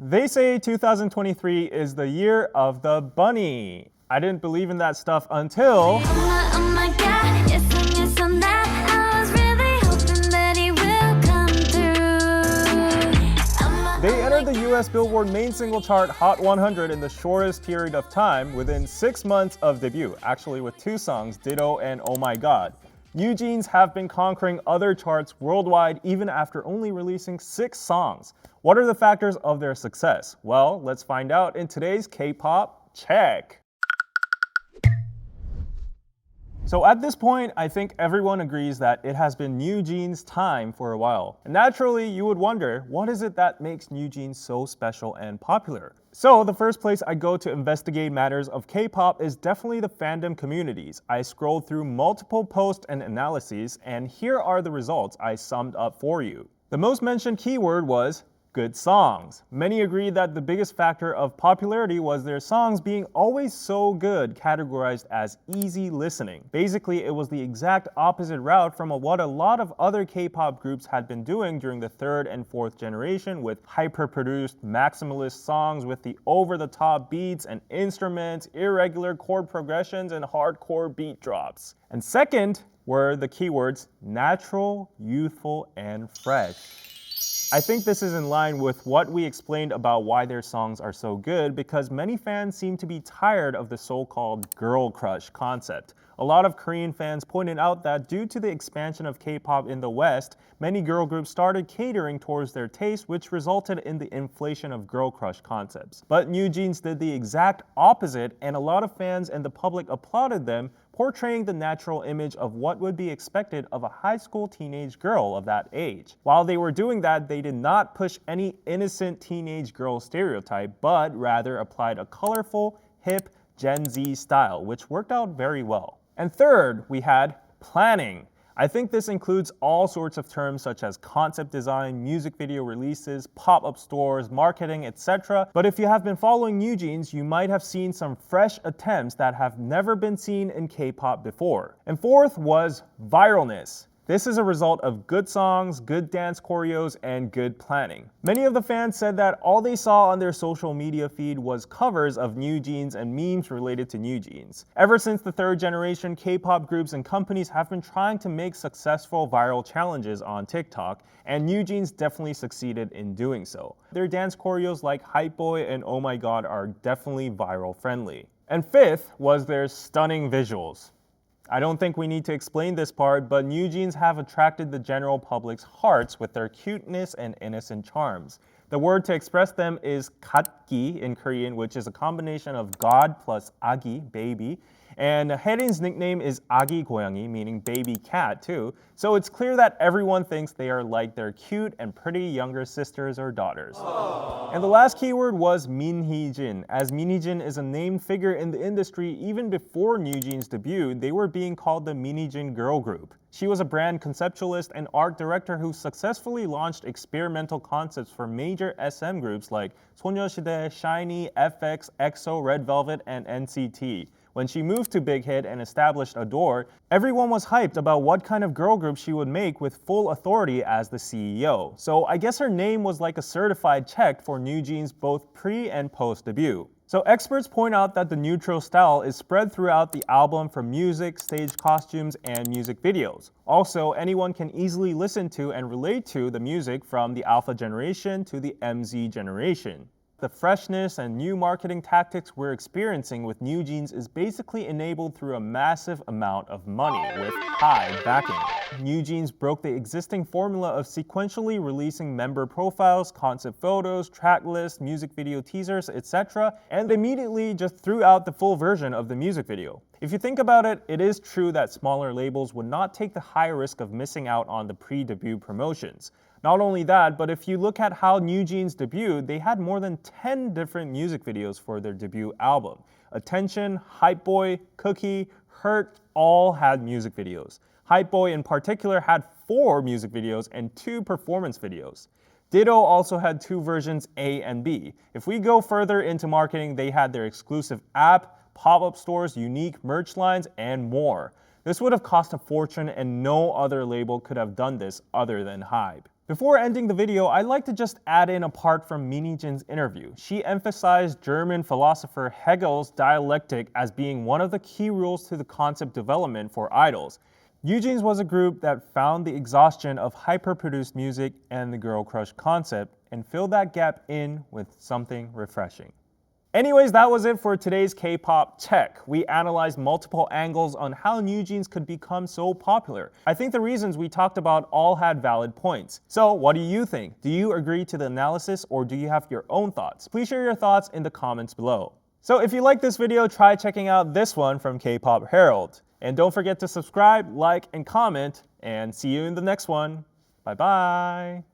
They say 2023 is the year of the bunny. I didn't believe in that stuff until... They entered the US Billboard main single chart Hot 100 in the shortest period of time, within 6 months of debut, actually with 2 songs, Ditto and Oh My God. NewJeans have been conquering other charts worldwide even after only releasing 6 songs. What are the factors of their success? Well, let's find out in today's Kpop Check. So at this point, I think everyone agrees that it has been NewJeans' time for a while. And naturally, you would wonder, what is it that makes NewJeans so special and popular? So the first place I go to investigate matters of K-pop is definitely the fandom communities. I scrolled through multiple posts and analyses, and here are the results I summed up for you. The most mentioned keyword was good songs. Many agree that the biggest factor of popularity was their songs being always so good, categorized as easy listening. Basically, it was the exact opposite route from what a lot of other K-pop groups had been doing during the 3rd and 4th generation, with hyper-produced maximalist songs with the over-the-top beats and instruments, irregular chord progressions, and hardcore beat drops. And second were the keywords natural, youthful, and fresh. I think this is in line with what we explained about why their songs are so good, because many fans seem to be tired of the so-called girl crush concept. A lot of Korean fans pointed out that due to the expansion of K-pop in the West, many girl groups started catering towards their taste, which resulted in the inflation of girl crush concepts. But NewJeans did the exact opposite, and a lot of fans and the public applauded them, portraying the natural image of what would be expected of a high school teenage girl of that age. While they were doing that, they did not push any innocent teenage girl stereotype, but rather applied a colorful, hip, Gen Z style, which worked out very well. And third, we had planning. I think this includes all sorts of terms such as concept design, music video releases, pop-up stores, marketing, etc. But if you have been following NewJeans, you might have seen some fresh attempts that have never been seen in K-pop before. And fourth was viralness. This is a result of good songs, good dance choreos, and good planning. Many of the fans said that all they saw on their social media feed was covers of NewJeans and memes related to NewJeans. Ever since the 3rd generation, K-pop groups and companies have been trying to make successful viral challenges on TikTok, and NewJeans definitely succeeded in doing so. Their dance choreos like Hype Boy and Oh My God are definitely viral friendly. And fifth was their stunning visuals. I don't think we need to explain this part, but NewJeans have attracted the general public's hearts with their cuteness and innocent charms. The word to express them is gatgi in Korean, which is a combination of God plus agi, baby. And Haerin's nickname is Agi Goyangi, meaning baby cat too. So it's clear that everyone thinks they are like their cute and pretty younger sisters or daughters. Aww. And the last keyword was Min Hee-jin. As Min Hee-jin is a named figure in the industry, even before NewJeans debuted, they were being called the Min Hee-jin Girl Group. She was a brand conceptualist and art director who successfully launched experimental concepts for major SM groups like 소녀시대, SHINee, FX, EXO, Red Velvet, and NCT. When she moved to Big Hit and established Adore, everyone was hyped about what kind of girl group she would make with full authority as the CEO. So I guess her name was like a certified check for NewJeans both pre and post debut. So experts point out that the neutral style is spread throughout the album from music, stage costumes, and music videos. Also, anyone can easily listen to and relate to the music from the Alpha generation to the MZ generation. The freshness and new marketing tactics we're experiencing with NewJeans is basically enabled through a massive amount of money with high backing. NewJeans broke the existing formula of sequentially releasing member profiles, concept photos, track lists, music video teasers, etc., and immediately just threw out the full version of the music video. If you think about it, it is true that smaller labels would not take the high risk of missing out on the pre-debut promotions. Not only that, but if you look at how NewJeans debuted, they had more than 10 different music videos for their debut album. Attention, Hype Boy, Cookie, Hurt all had music videos. Hype Boy in particular had 4 music videos and 2 performance videos. Ditto also had 2 versions, A and B. If we go further into marketing, they had their exclusive app, pop-up stores, unique merch lines, and more. This would have cost a fortune, and no other label could have done this other than Hybe. Before ending the video, I'd like to just add in a part from Min Hee-jin's interview. She emphasized German philosopher Hegel's dialectic as being one of the key rules to the concept development for idols. NewJeans was a group that found the exhaustion of hyper-produced music and the girl crush concept and filled that gap in with something refreshing. Anyways, that was it for today's K-pop Check. We analyzed multiple angles on how NewJeans could become so popular. I think the reasons we talked about all had valid points. So what do you think? Do you agree to the analysis or do you have your own thoughts? Please share your thoughts in the comments below. So if you like this video, try checking out this one from K-Pop Herald. And don't forget to subscribe, like, and comment, and see you in the next one. Bye bye!